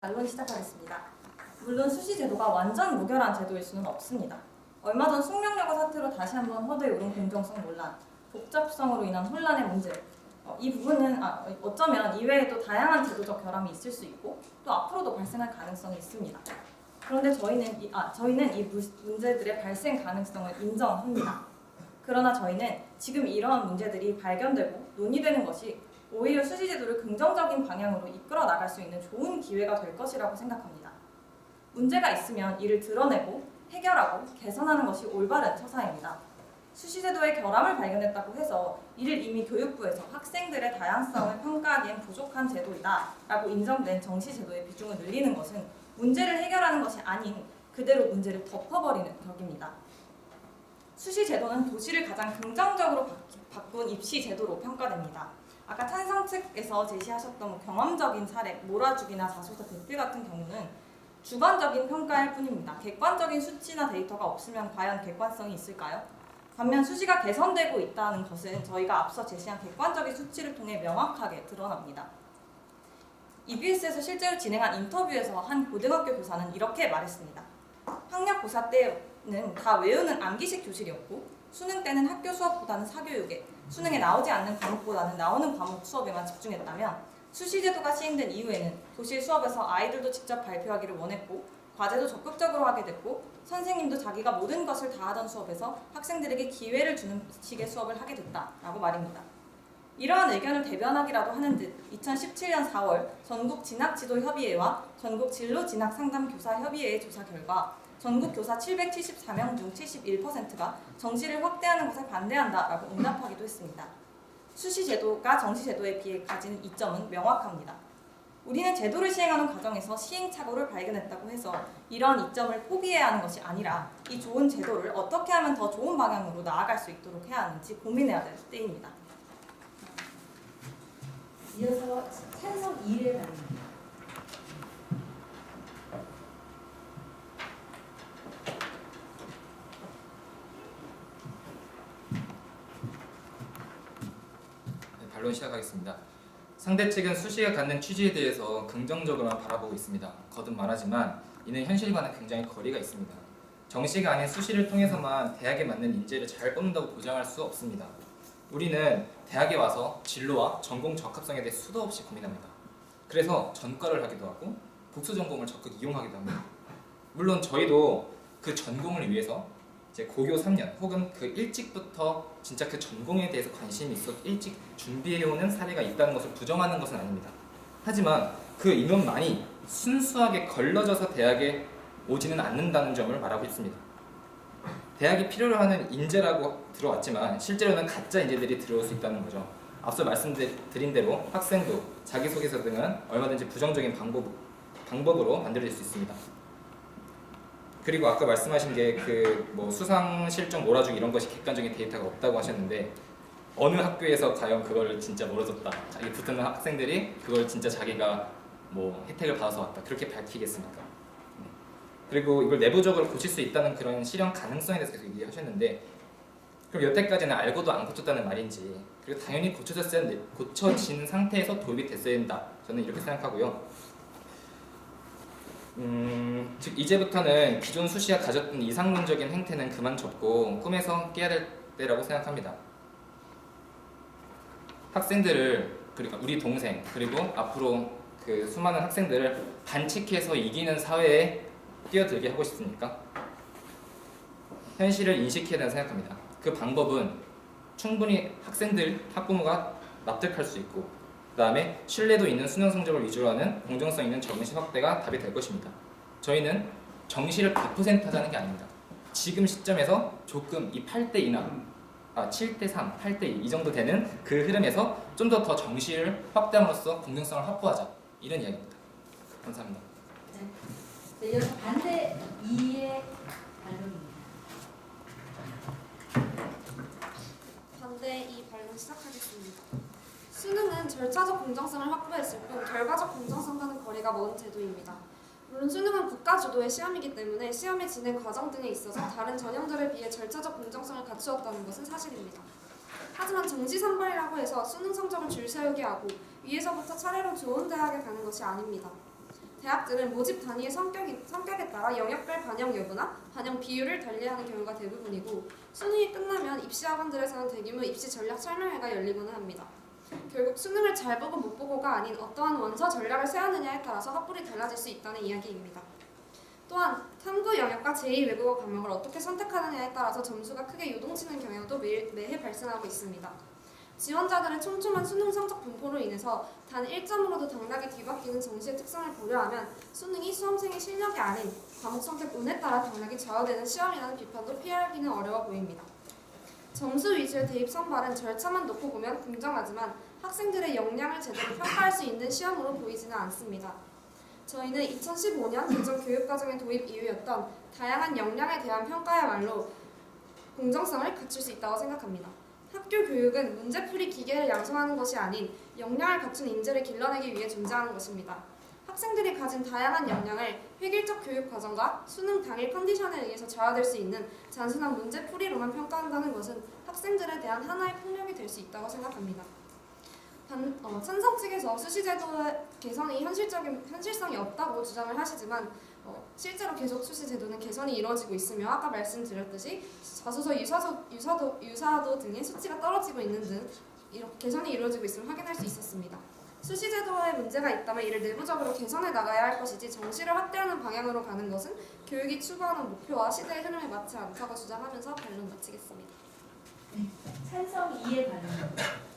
반론 시작하겠습니다. 물론 수시 제도가 완전 무결한 제도일 수는 없습니다. 얼마 전 숙명여고 사태로 다시 한번 허대에 오른 공정성 논란, 복잡성으로 인한 혼란의 문제, 이 부분은 어쩌면 이외에도 다양한 제도적 결함이 있을 수 있고 또 앞으로도 발생할 가능성이 있습니다. 그런데 저희는 이 문제들의 발생 가능성을 인정합니다. 그러나 저희는 지금 이러한 문제들이 발견되고 논의되는 것이 오히려 수시 제도를 긍정적인 방향으로 이끌어 나갈 수 있는 좋은 기회가 될 것이라고 생각합니다. 문제가 있으면 이를 드러내고 해결하고 개선하는 것이 올바른 처사입니다. 수시 제도의 결함을 발견했다고 해서 이를 이미 교육부에서 학생들의 다양성을 평가하기엔 부족한 제도이다 라고 인정된 정시 제도의 비중을 늘리는 것은 문제를 해결하는 것이 아닌 그대로 문제를 덮어버리는 격입니다. 수시 제도는 도시를 가장 긍정적으로 바꾼 입시 제도로 평가됩니다. 아까 찬성 측에서 제시하셨던 경험적인 사례, 몰아주기나 자소서 대필 같은 경우는 주관적인 평가일 뿐입니다. 객관적인 수치나 데이터가 없으면 과연 객관성이 있을까요? 반면 수시가 개선되고 있다는 것은 저희가 앞서 제시한 객관적인 수치를 통해 명확하게 드러납니다. EBS에서 실제로 진행한 인터뷰에서 한 고등학교 교사는 이렇게 말했습니다. 학력고사 때는 다 외우는 암기식 교실이었고 수능 때는 학교 수업보다는 사교육에, 수능에 나오지 않는 과목보다는 나오는 과목 수업에만 집중했다면 수시 제도가 시행된 이후에는 교실 수업에서 아이들도 직접 발표하기를 원했고 과제도 적극적으로 하게 됐고 선생님도 자기가 모든 것을 다 하던 수업에서 학생들에게 기회를 주는 식의 수업을 하게 됐다라고 말입니다. 이러한 의견을 대변하기라도 하는 듯 2017년 4월 전국진학지도협의회와 전국진로진학상담교사협의회의 조사 결과 전국 교사 774명 중 71%가 정시를 확대하는 것에 반대한다라고 응답하기도 했습니다. 수시 제도가 정시 제도에 비해 가지는 이점은 명확합니다. 우리는 제도를 시행하는 과정에서 시행착오를 발견했다고 해서 이런 이점을 포기해야 하는 것이 아니라 이 좋은 제도를 어떻게 하면 더 좋은 방향으로 나아갈 수 있도록 해야 하는지 고민해야 될 때입니다. 이어서 찬성 2를 발언합니다. 반론 시작하겠습니다. 상대 측은 수시가 갖는 취지에 대해서 긍정적으로만 바라보고 있습니다. 거듭 말하지만 이는 현실과는 굉장히 거리가 있습니다. 정시가 아닌 수시를 통해서만 대학에 맞는 인재를 잘 뽑는다고 보장할 수 없습니다. 우리는 대학에 와서 진로와 전공 적합성에 대해 수도 없이 고민합니다. 그래서 전과를 하기도 하고 복수 전공을 적극 이용하기도 합니다. 물론 저희도 그 전공을 위해서 이제 고교 3년 혹은 그 일찍부터 진짜 그 전공에 대해서 관심이 있어 일찍 준비해오는 사례가 있다는 것을 부정하는 것은 아닙니다. 하지만 그 인원만이 순수하게 걸러져서 대학에 오지는 않는다는 점을 말하고 있습니다. 대학이 필요로 하는 인재라고 들어왔지만 실제로는 가짜 인재들이 들어올 수 있다는 거죠. 앞서 말씀드린 대로 학생부, 자기소개서 등은 얼마든지 부정적인 방법으로 만들어질 수 있습니다. 그리고 아까 말씀하신 게 그 수상 실적 몰아주기 이런 것이 객관적인 데이터가 없다고 하셨는데 어느 학교에서 과연 그걸 진짜 몰아줬다, 자기 붙는 학생들이 그걸 진짜 자기가 혜택을 받아서 왔다 그렇게 밝히겠습니까? 네. 그리고 이걸 내부적으로 고칠 수 있다는 그런 실현 가능성에 대해서 계속 얘기하셨는데 그럼 여태까지는 알고도 안 고쳤다는 말인지 그리고 당연히 고쳐진 상태에서 도입이 됐어야 된다 저는 이렇게 생각하고요. 즉 이제부터는 기존 수시가 가졌던 이상론적인 행태는 그만 접고 꿈에서 깨야 될 때라고 생각합니다. 학생들을 그리고 우리 동생 그리고 앞으로 그 수많은 학생들을 반칙해서 이기는 사회에 뛰어들게 하고 싶습니까? 현실을 인식해야 된다고 생각합니다. 그 방법은 충분히 학생들, 학부모가 납득할 수 있고 그 다음에 신뢰도 있는 수능 성적을 위주로 하는 공정성 있는 정시 확대가 답이 될 것입니다. 저희는 정시를 100% 하자는 게 아닙니다. 지금 시점에서 조금 이 8대2나 7대3, 8대2 이 정도 되는 그 흐름에서 좀 더 정시를 확대함으로써 공정성을 확보하자 이런 이야기입니다. 감사합니다. 네, 이어서 반대 2의 반론입니다. 반대 2 발언 시작하겠습니다. 수능은 절차적 공정성을 확보했을 뿐 결과적 공정성과는 거리가 먼 제도입니다. 물론 수능은 국가 주도의 시험이기 때문에 시험의 진행 과정 등에 있어서 다른 전형들에 비해 절차적 공정성을 갖추었다는 것은 사실입니다. 하지만 정시 선발이라고 해서 수능 성적을 줄 세우게 하고 위에서부터 차례로 좋은 대학에 가는 것이 아닙니다. 대학들은 모집 단위의 성격에 따라 영역별 반영 여부나 반영 비율을 달리하는 경우가 대부분이고 수능이 끝나면 입시학원들에서는 대규모 입시 전략 설명회가 열리고는 합니다. 결국 수능을 잘 보고 못 보고가 아닌 어떠한 원서 전략을 세우느냐에 따라서 합불이 달라질 수 있다는 이야기입니다. 또한 탐구 영역과 제2외국어 과목을 어떻게 선택하느냐에 따라서 점수가 크게 요동치는 경향도 매해 발생하고 있습니다. 지원자들의 촘촘한 수능 성적 분포로 인해서 단 1점으로도 당락이 뒤바뀌는 정시의 특성을 고려하면 수능이 수험생의 실력이 아닌 과목 선택 운에 따라 당락이 좌우되는 시험이라는 비판도 피하기는 어려워 보입니다. 점수 위주의 대입 선발은 절차만 놓고 보면 공정하지만 학생들의 역량을 제대로 평가할 수 있는 시험으로 보이지는 않습니다. 저희는 2015년 개정교육과정의 도입 이후였던 다양한 역량에 대한 평가야말로 공정성을 갖출 수 있다고 생각합니다. 학교 교육은 문제풀이 기계를 양성하는 것이 아닌 역량을 갖춘 인재를 길러내기 위해 존재하는 것입니다. 학생들이 가진 다양한 역량을 획일적 교육 과정과 수능 당일 컨디션에 의해서 좌우될 수 있는 단순한 문제풀이로만 평가한다는 것은 학생들에 대한 하나의 폭력이 될 수 있다고 생각합니다. 찬성 측에서 수시제도의 개선이 현실성이 없다고 주장을 하시지만 실제로 계속 수시제도는 개선이 이루어지고 있으며 아까 말씀드렸듯이 자소서, 유사도 등의 수치가 떨어지고 있는 등 이렇게 개선이 이루어지고 있음을 확인할 수 있었습니다. 수시제도에 문제가 있다면 이를 내부적으로 개선해 나가야 할 것이지 정시를 확대하는 방향으로 가는 것은 교육이 추구하는 목표와 시대의 흐름에 맞지 않다고 주장하면서 반론 마치겠습니다. 찬성 2의 반응입니다.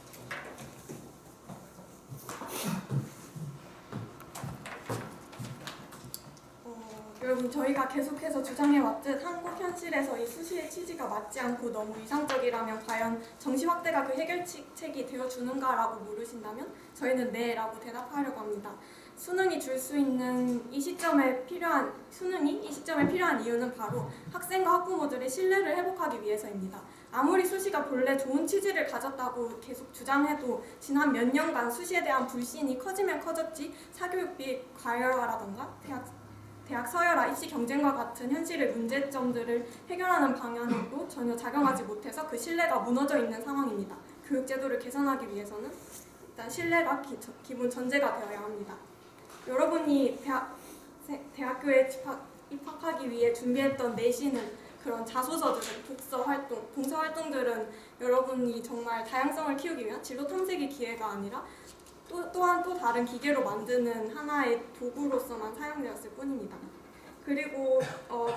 여러분, 저희가 계속해서 주장해왔듯 한국 현실에서 이 수시의 취지가 맞지 않고 너무 이상적이라면 과연 정시 확대가 그 해결책이 되어주는가라고 물으신다면 저희는 네라고 대답하려고 합니다. 수능이 줄 수 있는 이 시점에 필요한 이유는 바로 학생과 학부모들의 신뢰를 회복하기 위해서입니다. 아무리 수시가 본래 좋은 취지를 가졌다고 계속 주장해도 지난 몇 년간 수시에 대한 불신이 커지면 커졌지 사교육비 과열화라던가 대학 서열화, 입시 경쟁과 같은 현실의 문제점들을 해결하는 방향으로 전혀 작용하지 못해서 그 신뢰가 무너져 있는 상황입니다. 교육제도를 개선하기 위해서는 일단 신뢰가 기본 전제가 되어야 합니다. 여러분이 대학교에 입학하기 위해 준비했던 내신은 그런 자소서들, 동서 활동들은 여러분이 정말 다양성을 키우기 위한 진로 탐색의 기회가 아니라 또한 또 다른 기계로 만드는 하나의 도구로서만 사용되었을 뿐입니다. 그리고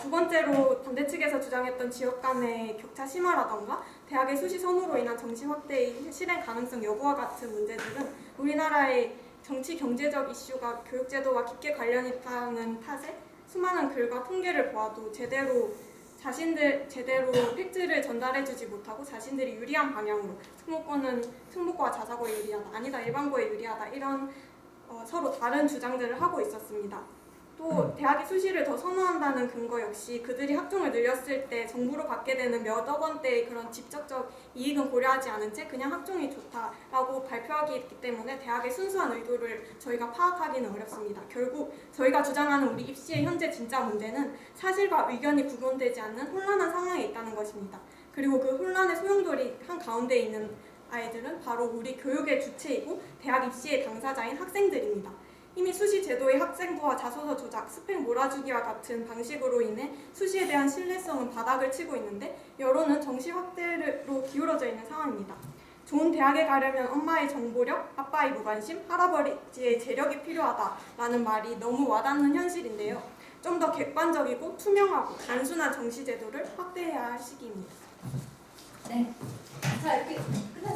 두 번째로 반대 측에서 주장했던 지역 간의 격차 심화라던가 대학의 수시 선호로 인한 정시 확대의 실행 가능성 여부와 같은 문제들은 우리나라의 정치 경제적 이슈가 교육제도와 깊게 관련이 있다는 탓에 수많은 글과 통계를 보아도 제대로 팩트를 전달해주지 못하고 자신들이 유리한 방향으로 특목고와 자사고에 유리하다, 아니다 일반고에 유리하다 이런 서로 다른 주장들을 하고 있었습니다. 또 대학이 수시를 더 선호한다는 근거 역시 그들이 학종을 늘렸을 때 정부로 받게 되는 몇억 원대의 그런 직접적 이익은 고려하지 않은 채 그냥 학종이 좋다라고 발표하기 때문에 대학의 순수한 의도를 저희가 파악하기는 어렵습니다. 결국 저희가 주장하는 우리 입시의 현재 진짜 문제는 사실과 의견이 구분되지 않는 혼란한 상황에 있다는 것입니다. 그리고 그 혼란의 소용돌이 한가운데 있는 아이들은 바로 우리 교육의 주체이고 대학 입시의 당사자인 학생들입니다. 이미 수시 제도의 학생부와 자소서 조작, 스펙 몰아주기와 같은 방식으로 인해 수시에 대한 신뢰성은 바닥을 치고 있는데 여론은 정시 확대로 기울어져 있는 상황입니다. 좋은 대학에 가려면 엄마의 정보력, 아빠의 무관심, 할아버지의 재력이 필요하다라는 말이 너무 와닿는 현실인데요. 좀 더 객관적이고 투명하고 단순한 정시 제도를 확대해야 할 시기입니다. 네. 자, 이렇게 끝났습니다.